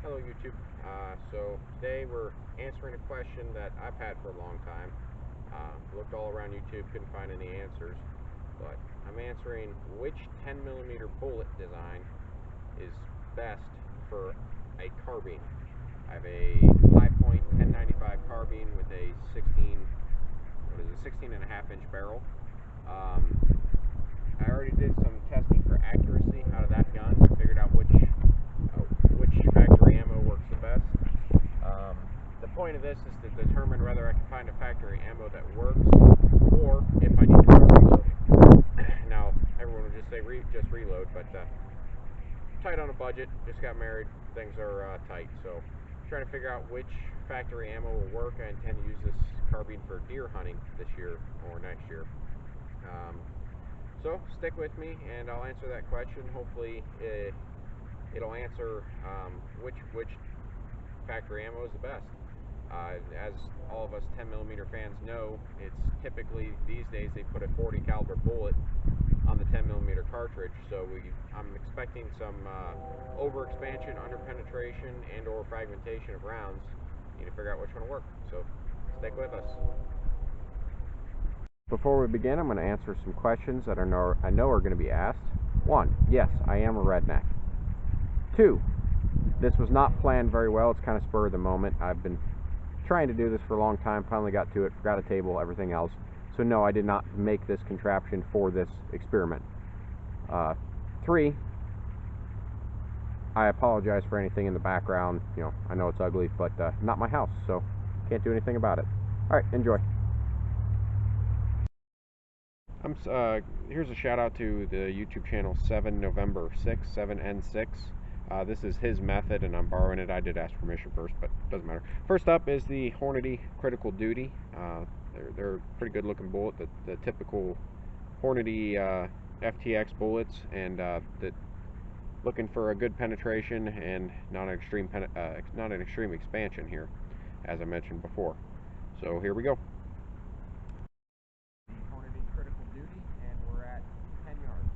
Hello YouTube. So today we're answering a question that I've had for a long time. Looked all around YouTube, couldn't find any answers, but I'm answering which 10mm bullet design is best for a carbine. I have a high-point 1095 carbine with a 16.5-inch barrel. I already did some testing for accuracy out of that gun, figured out which factory ammo works the best. The point of this is to determine whether I can find a factory ammo that works, or if I need to start reloading. Now, everyone would just say just reload, but tight on a budget, just got married, things are tight, so trying to figure out which factory ammo will work. I intend to use this carbine for deer hunting this year or next year. So stick with me and I'll answer that question. Hopefully it'll answer which factory ammo is the best. As all of us 10mm fans know, it's typically these days they put a 40 caliber bullet on the 10mm cartridge, so I'm expecting some overexpansion, underpenetration, and or fragmentation of rounds. Need to figure out which one will work, so stick with us. Before we begin, I'm going to answer some questions that I know are going to be asked. 1. Yes, I am a redneck. 2. This was not planned very well. It's kind of spur of the moment. I've been trying to do this for a long time, finally got to it, forgot a table, everything else. So no, I did not make this contraption for this experiment. 3. I apologize for anything in the background. You know, I know it's ugly, but not my house, so can't do anything about it. All right, enjoy. Here's a shout out to the YouTube channel 7November6, 7N6. This is his method and I'm borrowing it. I did ask permission first, but it doesn't matter. First up is the Hornady Critical Duty. They're a pretty good looking bullet, the typical Hornady FTX bullets, and looking for a good penetration and not an extreme expansion here, as I mentioned before. So here we go. Hornady Critical Duty, and we're at 10 yards.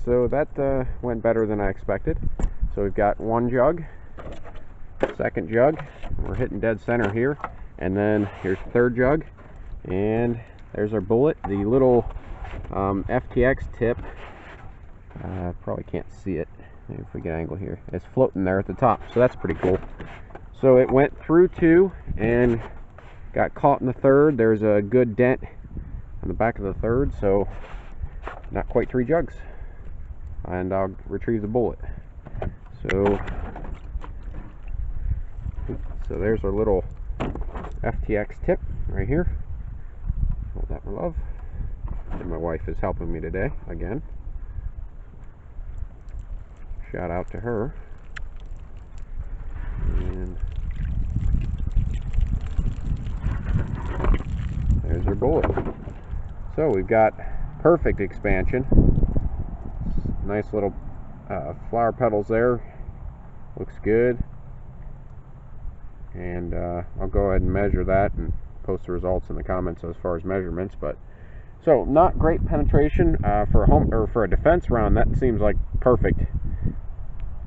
So that went better than I expected. So we've got one jug, second jug, we're hitting dead center here, and then here's the third jug, and there's our bullet. The little FTX tip, probably can't see it, maybe if we get an angle here, it's floating there at the top, so that's pretty cool. So it went through 2 and got caught in the third. There's a good dent on the back of the third, so not quite 3 jugs. And I'll retrieve the bullet. So there's our little FTX tip right here. Hold that, my love. And my wife is helping me today again. Shout out to her. And there's our bullet. So we've got perfect expansion. Nice little flower petals there, looks good, and I'll go ahead and measure that and post the results in the comments as far as measurements. But so not great penetration for a home or for a defense round. That seems like perfect,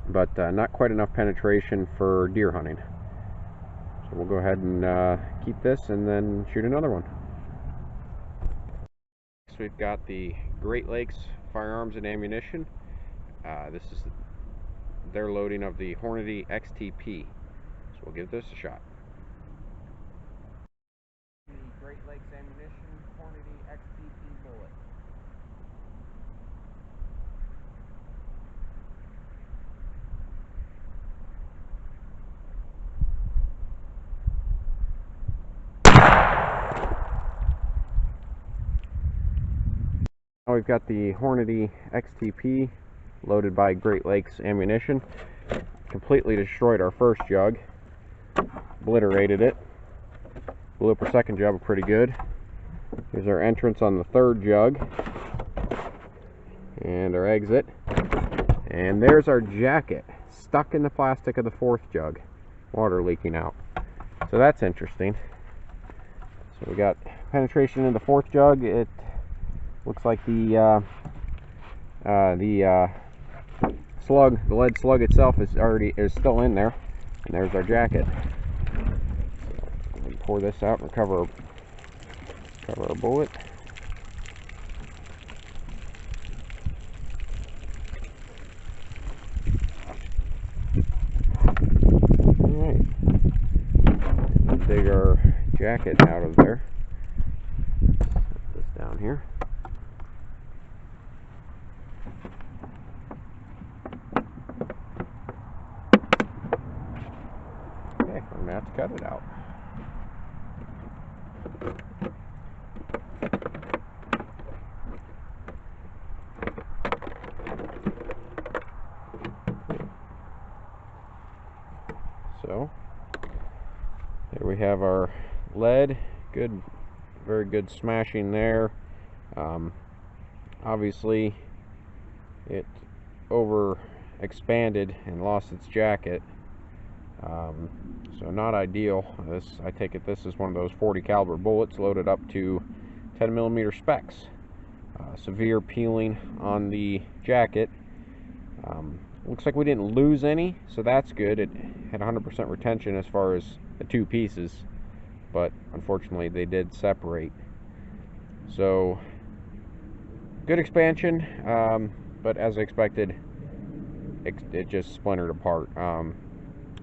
but not quite enough penetration for deer hunting. So we'll go ahead and keep this and then shoot another one. So we've got the Great Lakes Firearms and Ammunition. This is their loading of the Hornady XTP. So we'll give this a shot. The Great Lakes Ammunition Hornady XTP bullet. Now we've got the Hornady XTP loaded by Great Lakes Ammunition. Completely destroyed our first jug, obliterated it, blew up our second jug pretty good. Here's our entrance on the third jug and our exit, and there's our jacket. stuck in the plastic of the fourth jug, water leaking out. So that's interesting. So we got penetration in the fourth jug. It looks like the slug, the lead slug itself is still in there, and there's our jacket. So we pour this out and cover our bullet. Dig our jacket out of there. Put this down here. Okay, I'm gonna have to cut it out. So here we have our lead. Good, very good smashing there. Obviously it over expanded and lost its jacket, so not ideal. I take it this is one of those 40 caliber bullets loaded up to 10mm specs. Severe peeling on the jacket. Looks like we didn't lose any, so that's good. It had 100% retention as far as the two pieces, but unfortunately they did separate. So good expansion, but as expected, it just splintered apart.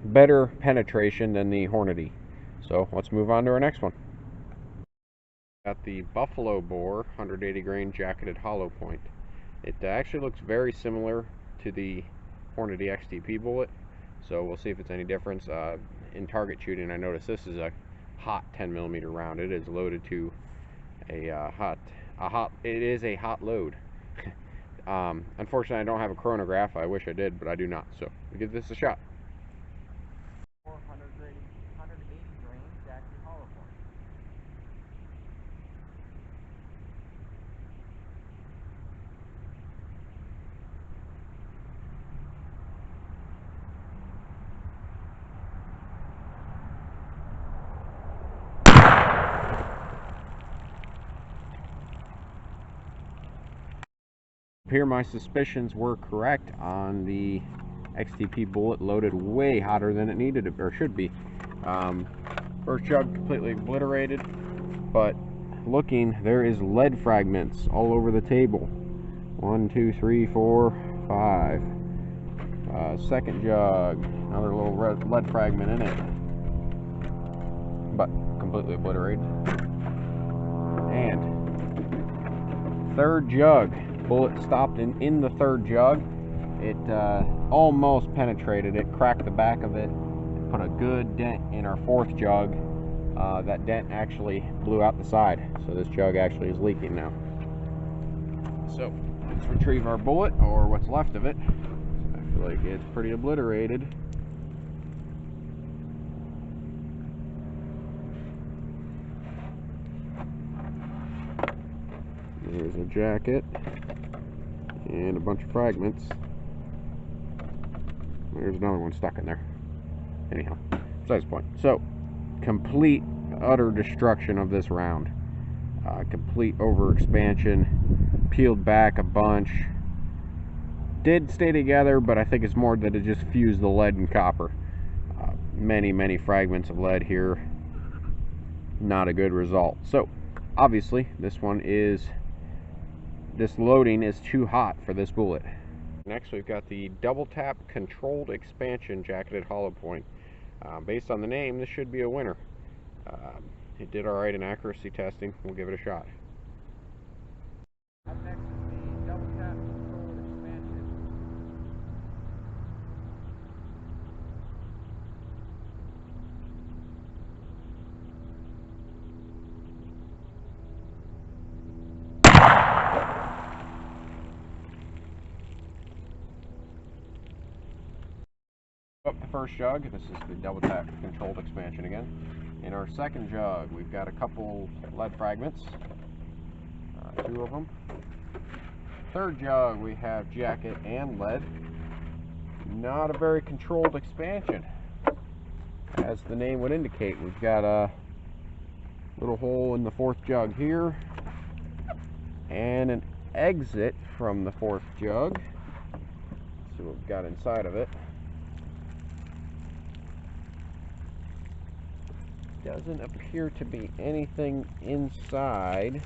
Better penetration than the Hornady. So let's move on to our next one. Got the Buffalo Bore 180 grain jacketed hollow point. It actually looks very similar to the Hornady XTP bullet, so we'll see if it's any difference. In target shooting, I noticed this is a hot 10mm round. It is loaded to a hot load. Unfortunately, I don't have a chronograph. I wish I did, but I do not. So we give this a shot. 180 grain jacketed hollow point. Here my suspicions were correct on the XTP bullet, loaded way hotter than it needed to, or should be. First jug completely obliterated, but looking, there is lead fragments all over the table. 1, 2, 3, 4, 5. Second jug, another little lead fragment in it, but completely obliterated. And third jug, bullet stopped in the third jug. It almost penetrated it, cracked the back of it, put a good dent in our fourth jug. That dent actually blew out the side, so this jug actually is leaking now. So let's retrieve our bullet, or what's left of it. I feel like it's pretty obliterated. There's a jacket and a bunch of fragments. There's another one stuck in there. Anyhow, besides the point. So, complete, utter destruction of this round. Complete overexpansion. Peeled back a bunch. Did stay together, but I think it's more that it just fused the lead and copper. Many fragments of lead here. Not a good result. So, obviously, this loading is too hot for this bullet. Next, we've got the DoubleTap controlled expansion jacketed hollow point. Based on the name, this should be a winner. It did alright in accuracy testing. We'll give it a shot. Up next is the DoubleTap controlled expansion. Up the first jug, this is the DoubleTap controlled expansion again. In our second jug, we've got a couple lead fragments, 2 of them. Third jug, we have jacket and lead. not a very controlled expansion, as the name would indicate. We've got a little hole in the fourth jug here, and an exit from the fourth jug. Let's see what we've got inside of it. Doesn't appear to be anything inside.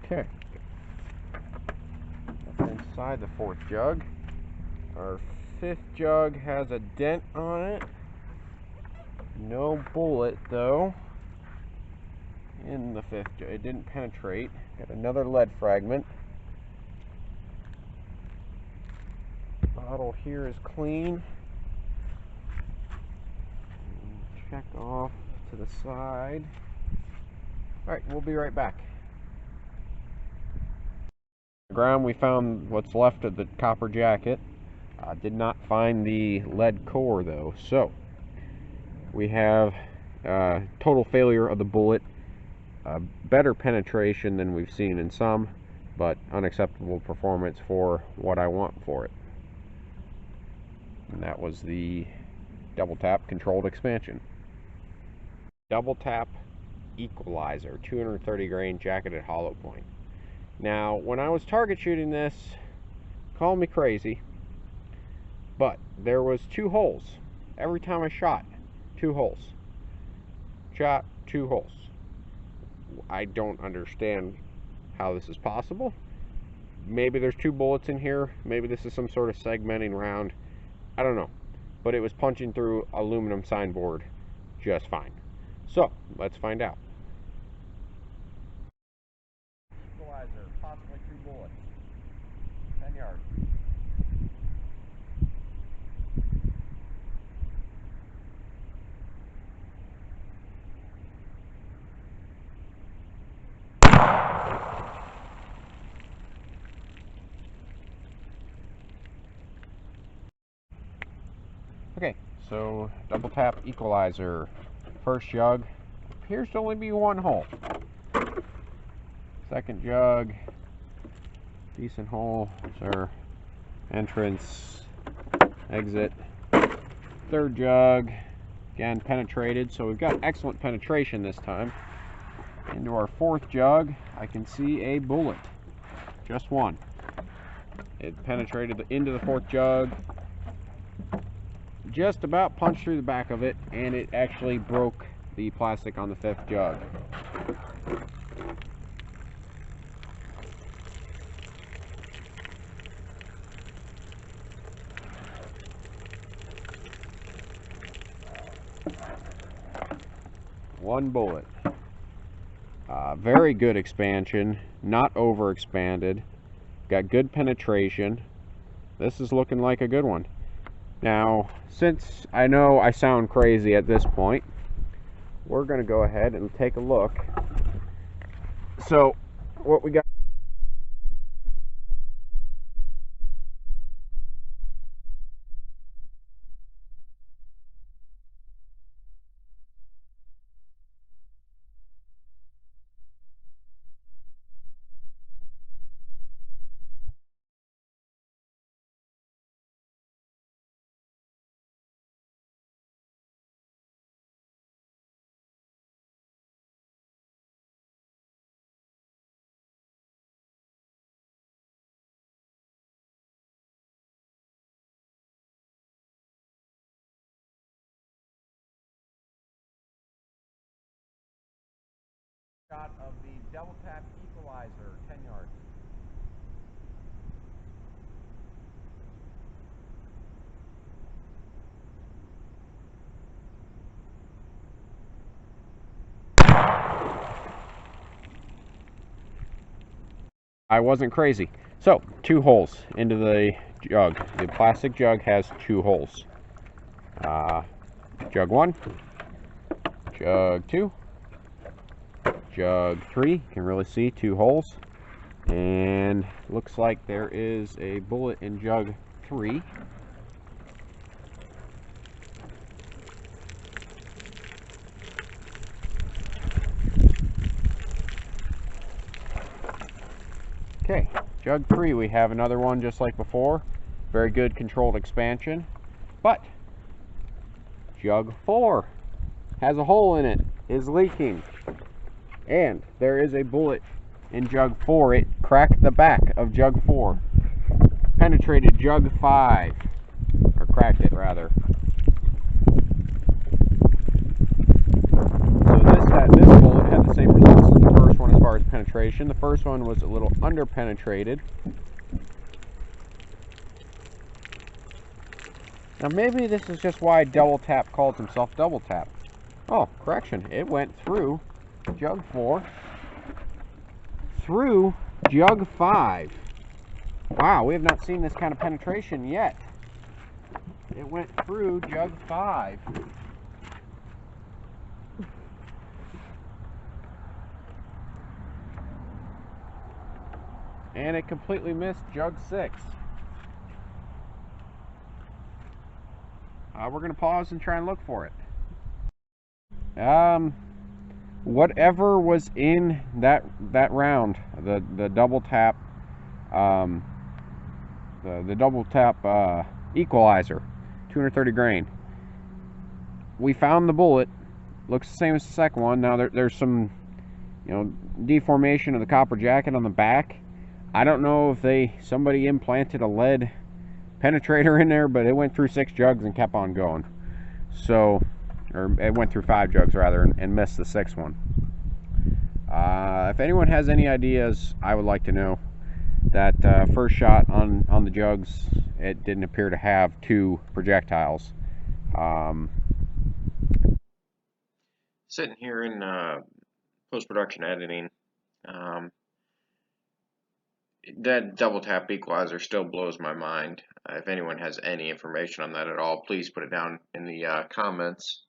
Okay. That's inside the fourth jug. Our fifth jug has a dent on it. No bullet though. In the fifth jug, it didn't penetrate. Got another lead fragment. Bottle here is clean. Check off to the side. Alright, we'll be right back. On the ground we found what's left of the copper jacket. Did not find the lead core though. So we have total failure of the bullet. Better penetration than we've seen in some, but unacceptable performance for what I want for it. And that was the DoubleTap controlled expansion. DoubleTap equalizer, 230 grain jacketed hollow point. Now, when I was target shooting this, call me crazy, but there was 2 holes. Every time I shot, 2 holes. Shot, 2 holes. I don't understand how this is possible. Maybe there's 2 bullets in here. Maybe this is some sort of segmenting round. I don't know. But it was punching through aluminum signboard just fine. So, let's find out. Equalizer, possibly 2 bullets. 10 yards. Okay, so DoubleTap equalizer. First jug appears to only be 1 hole. Second jug, decent hole. There's our entrance, exit. Third jug, again penetrated, so we've got excellent penetration this time. Into our fourth jug, I can see a bullet, just 1. It penetrated into the fourth jug, just about punched through the back of it, and it actually broke the plastic on the fifth jug. One bullet. Very good expansion, not overexpanded. Got good penetration. This is looking like a good one. Now, since I know I sound crazy at this point, we're going to go ahead and take a look. So, what we got. Shot of the DoubleTap equalizer, 10 yards. I wasn't crazy. So, 2 holes into the jug. The plastic jug has 2 holes. Jug 1, jug 2, jug 3. You can really see 2 holes. And looks like there is a bullet in jug 3. Okay, jug 3, we have another one just like before. Very good controlled expansion. But jug 4 has a hole in it, is leaking. And there is a bullet in jug 4. It cracked the back of jug 4. Penetrated jug 5. Or cracked it, rather. So this bullet had the same results as the first one as far as penetration. The first one was a little under-penetrated. Now maybe this is just why DoubleTap calls himself DoubleTap. Oh, correction. It went through jug 4, through jug 5. Wow, we have not seen this kind of penetration yet. It went through jug 5. And it completely missed jug 6. We're going to pause and try and look for it. Whatever was in that round, the DoubleTap, the DoubleTap equalizer, 230 grain. We found the bullet. Looks the same as the second one. Now there's some, deformation of the copper jacket on the back. I don't know if somebody implanted a lead penetrator in there, but it went through 6 jugs and kept on going. So, or it went through 5 jugs rather, and missed the 6th one. If anyone has any ideas, I would like to know. That first shot on the jugs, it didn't appear to have 2 projectiles. Sitting here in post-production editing, that DoubleTap equalizer still blows my mind. If anyone has any information on that at all, please put it down in the comments.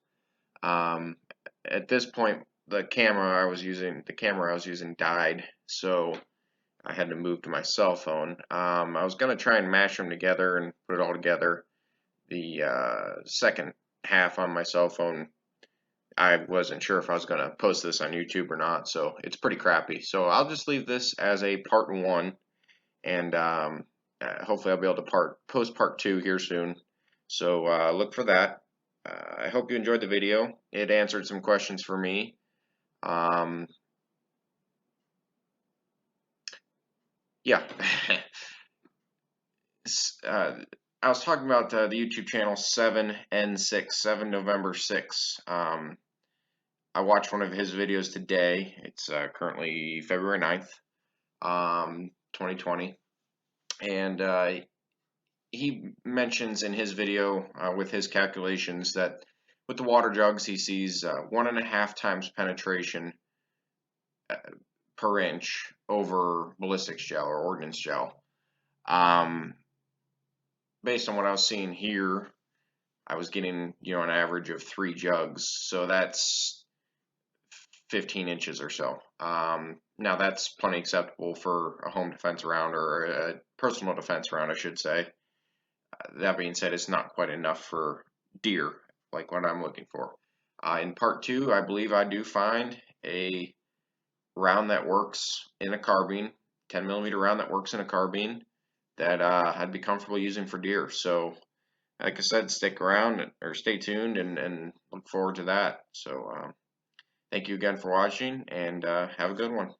At this point, the camera I was using died, so I had to move to my cell phone. I was going to try and mash them together and put it all together. The second half on my cell phone, I wasn't sure if I was going to post this on YouTube or not, so it's pretty crappy. So I'll just leave this as a part 1, and hopefully I'll be able to post part 2 here soon. So look for that. I hope you enjoyed the video. It answered some questions for me. Yeah. I was talking about the YouTube channel 7N6, 7 November 6. I watched one of his videos today. It's currently February 9th, 2020. And he mentions in his video with his calculations that with the water jugs he sees 1.5 times penetration per inch over ballistics gel or ordnance gel. Based on what I was seeing here, I was getting an average of 3 jugs, so that's 15 inches or so. Now that's plenty acceptable for a home defense round, or a personal defense round, I should say. That being said, it's not quite enough for deer, like what I'm looking for. In part 2, I believe I do find a round that works in a carbine, 10mm round that works in a carbine, that I'd be comfortable using for deer. So, like I said, stick around or stay tuned and look forward to that. So, thank you again for watching, and have a good one.